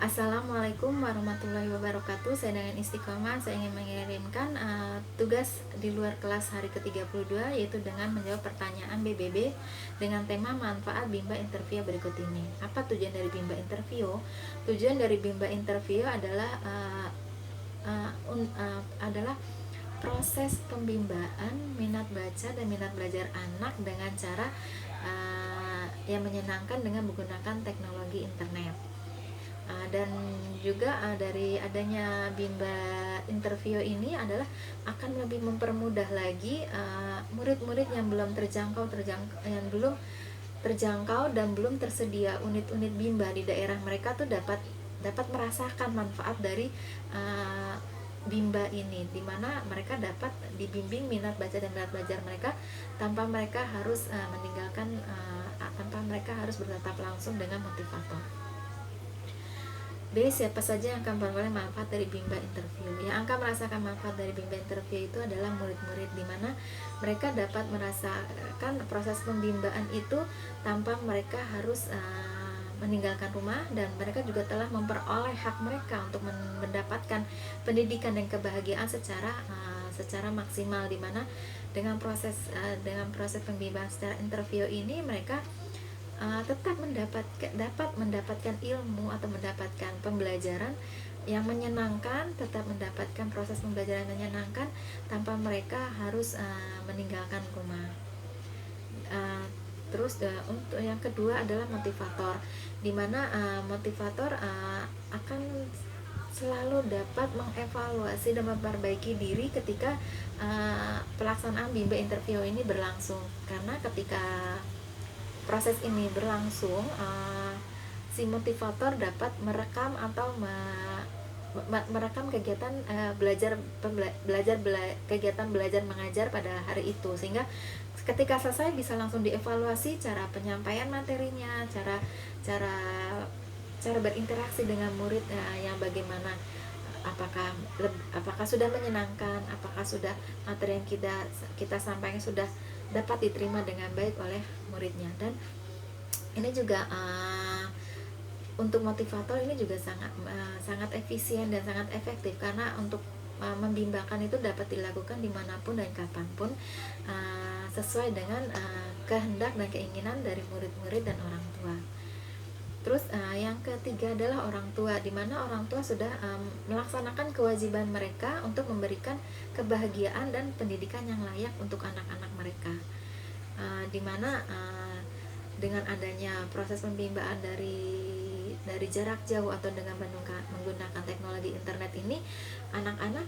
Assalamualaikum warahmatullahi wabarakatuh. Saya dengan istiqomah, saya ingin mengirimkan tugas di luar kelas hari ke-32, yaitu dengan menjawab pertanyaan BBB dengan tema manfaat Bimba Interview berikut ini. Apa tujuan dari Bimba Interview? Tujuan dari Bimba Interview adalah proses pembimbaan minat baca dan minat belajar anak dengan cara yang menyenangkan dengan menggunakan teknologi internet. Dan juga dari adanya Bimba Interview ini adalah akan lebih mempermudah lagi murid-murid yang belum terjangkau dan belum tersedia unit-unit Bimba di daerah mereka tuh dapat merasakan manfaat dari Bimba ini, dimana mereka dapat dibimbing minat baca dan minat belajar mereka tanpa mereka harus tanpa mereka harus bertatap langsung dengan motivator. B. Siapa saja yang akan memperoleh manfaat dari Bimba Interview? Yang akan merasakan manfaat dari Bimba Interview itu adalah murid-murid, di mana mereka dapat merasakan proses pembimbaan itu tanpa mereka harus meninggalkan rumah, dan mereka juga telah memperoleh hak mereka untuk mendapatkan pendidikan dan kebahagiaan secara maksimal, di mana dengan proses pembimbaan secara interview ini mereka dapat mendapatkan ilmu atau mendapatkan pembelajaran yang menyenangkan, tetap mendapatkan proses pembelajaran yang menyenangkan tanpa mereka harus meninggalkan rumah. Terus untuk yang kedua adalah motivator, di mana motivator akan selalu dapat mengevaluasi dan memperbaiki diri ketika pelaksanaan Bimba Interview ini berlangsung, karena ketika proses ini berlangsung, si motivator dapat merekam atau merekam kegiatan kegiatan belajar mengajar pada hari itu, sehingga ketika selesai bisa langsung dievaluasi cara penyampaian materinya, cara berinteraksi dengan murid yang bagaimana, apakah sudah menyenangkan, apakah sudah materi yang kita sampaikan sudah dapat diterima dengan baik oleh muridnya. Dan ini juga untuk motivator ini juga sangat efisien dan sangat efektif, karena untuk membimbakan itu dapat dilakukan dimanapun dan kapanpun sesuai dengan kehendak dan keinginan dari murid-murid dan orang tua. Terus yang ketiga adalah orang tua, di mana orang tua sudah melaksanakan kewajiban mereka untuk memberikan kebahagiaan dan pendidikan yang layak untuk anak-anak mereka, di mana dengan adanya proses pembimbaan dari jarak jauh atau dengan menggunakan teknologi internet ini, anak-anak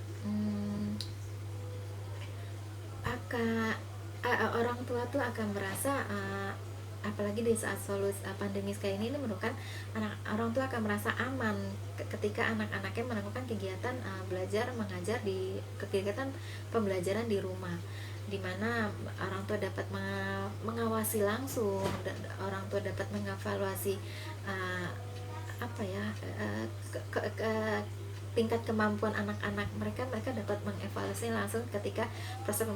orang tua tuh akan merasa apalagi di saat pandemi kayak ini merupakan orang tua akan merasa aman ketika anak-anaknya melakukan kegiatan belajar mengajar di kegiatan pembelajaran di rumah, di mana orang tua dapat mengawasi langsung, dan orang tua dapat mengevaluasi tingkat kemampuan anak-anak mereka dapat mengevaluasi langsung ketika proses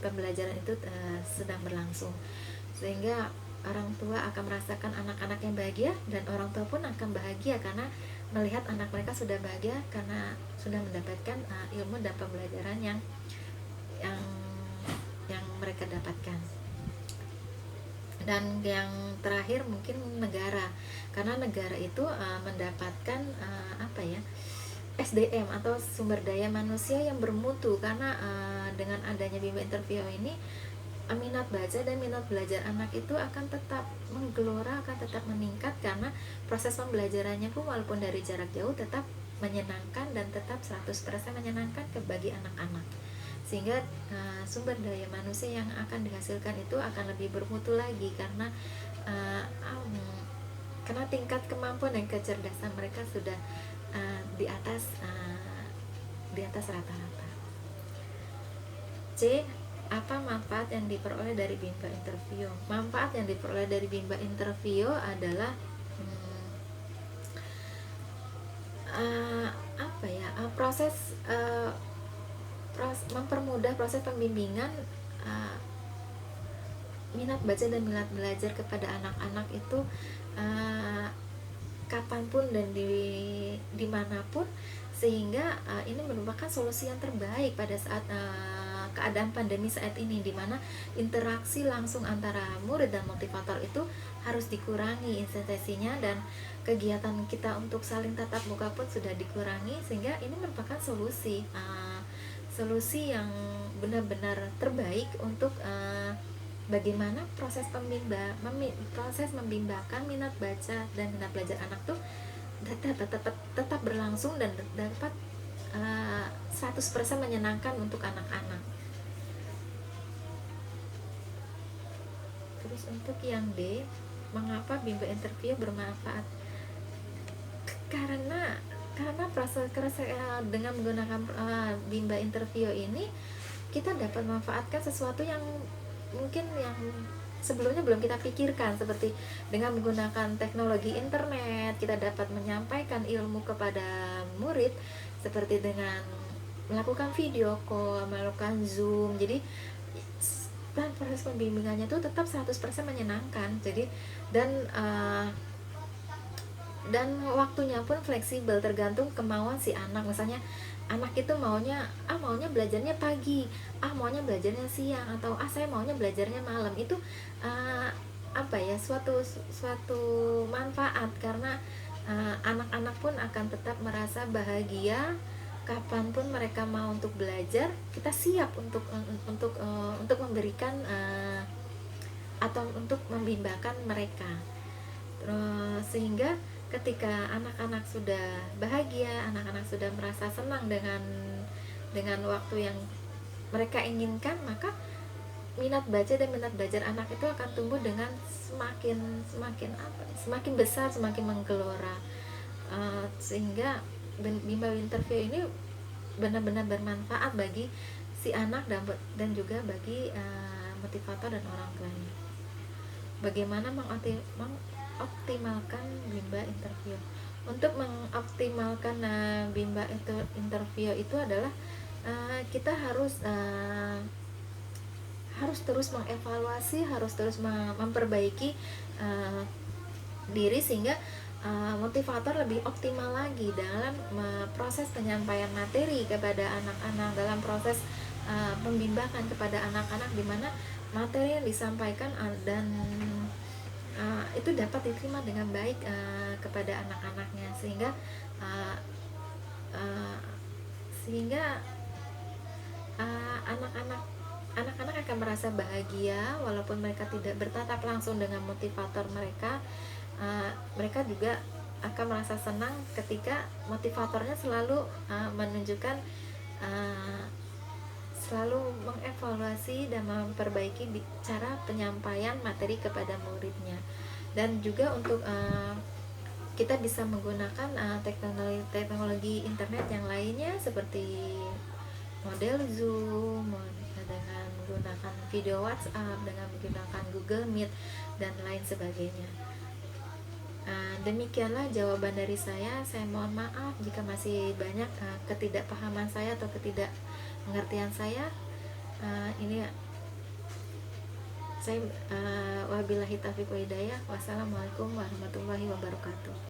pembelajaran itu sedang berlangsung, sehingga orang tua akan merasakan anak-anak yang bahagia, dan orang tua pun akan bahagia karena melihat anak mereka sudah bahagia karena sudah mendapatkan ilmu dan pembelajaran yang mereka dapatkan. Dan yang terakhir mungkin negara, karena negara itu mendapatkan SDM atau sumber daya manusia yang bermutu, karena dengan adanya Bimba Interview ini minat baca dan minat belajar anak itu akan tetap menggelora, akan tetap meningkat, karena proses pembelajarannya pun walaupun dari jarak jauh tetap menyenangkan dan tetap 100% menyenangkan bagi anak-anak, sehingga sumber daya manusia yang akan dihasilkan itu akan lebih bermutu lagi, karena tingkat kemampuan dan kecerdasan mereka sudah di atas rata-rata. C. Apa manfaat yang diperoleh dari Bimba Interview? Manfaat yang diperoleh dari Bimba Interview adalah mempermudah proses pembimbingan minat baca dan minat belajar kepada anak-anak itu kapanpun dan dimanapun, sehingga ini merupakan solusi yang terbaik pada saat keadaan pandemi saat ini, di mana interaksi langsung antara murid dan motivator itu harus dikurangi intensitasnya, dan kegiatan kita untuk saling tatap muka pun sudah dikurangi, sehingga ini merupakan solusi yang benar-benar terbaik untuk bagaimana proses membimbangkan minat baca dan minat belajar anak tuh tetap berlangsung dan dapat 100% menyenangkan untuk anak-anak. Terus untuk yang D, mengapa bimbel interview bermanfaat? Karena proses dengan menggunakan bimbel interview ini, kita dapat memanfaatkan sesuatu yang mungkin yang sebelumnya belum kita pikirkan, seperti dengan menggunakan teknologi internet kita dapat menyampaikan ilmu kepada murid seperti dengan melakukan video call, melakukan Zoom. Jadi dan proses pembimbingannya itu tetap 100% menyenangkan. Jadi dan waktunya pun fleksibel, tergantung kemauan si anak. Misalnya anak itu maunya belajarnya pagi, maunya belajarnya siang, atau saya maunya belajarnya malam. Itu suatu manfaat, karena anak-anak pun akan tetap merasa bahagia kapanpun mereka mau untuk belajar. Kita siap untuk memberikan atau untuk membimbangkan mereka. Sehingga ketika anak-anak sudah bahagia, anak-anak sudah merasa senang dengan waktu yang mereka inginkan, maka minat baca dan minat belajar anak itu akan tumbuh dengan semakin besar, semakin menggelora. Sehingga bimbel interview ini benar-benar bermanfaat bagi si anak dan juga bagi motivator dan orang tuanya. Bagaimana mengoptimalkan bimbel interview? Untuk mengoptimalkan bimbel interview itu adalah kita harus terus mengevaluasi, harus terus memperbaiki diri, sehingga motivator lebih optimal lagi dalam proses penyampaian materi kepada anak-anak, dalam proses pembimbangan kepada anak-anak, di mana materi yang disampaikan dan itu dapat diterima dengan baik kepada anak-anaknya, sehingga anak-anak akan merasa bahagia walaupun mereka tidak bertatap langsung dengan motivator mereka. Mereka juga akan merasa senang ketika motivatornya selalu menunjukkan, selalu mengevaluasi dan memperbaiki cara penyampaian materi kepada muridnya. Dan juga untuk kita bisa menggunakan teknologi internet yang lainnya, seperti model Zoom, dengan menggunakan video WhatsApp, dengan menggunakan Google Meet dan lain sebagainya. Demikianlah jawaban dari saya. Saya mohon maaf jika masih banyak ketidakpahaman saya atau ketidakmengertian saya. Ini saya wabillahi taufiq wa hidayah. Wassalamualaikum warahmatullahi wabarakatuh.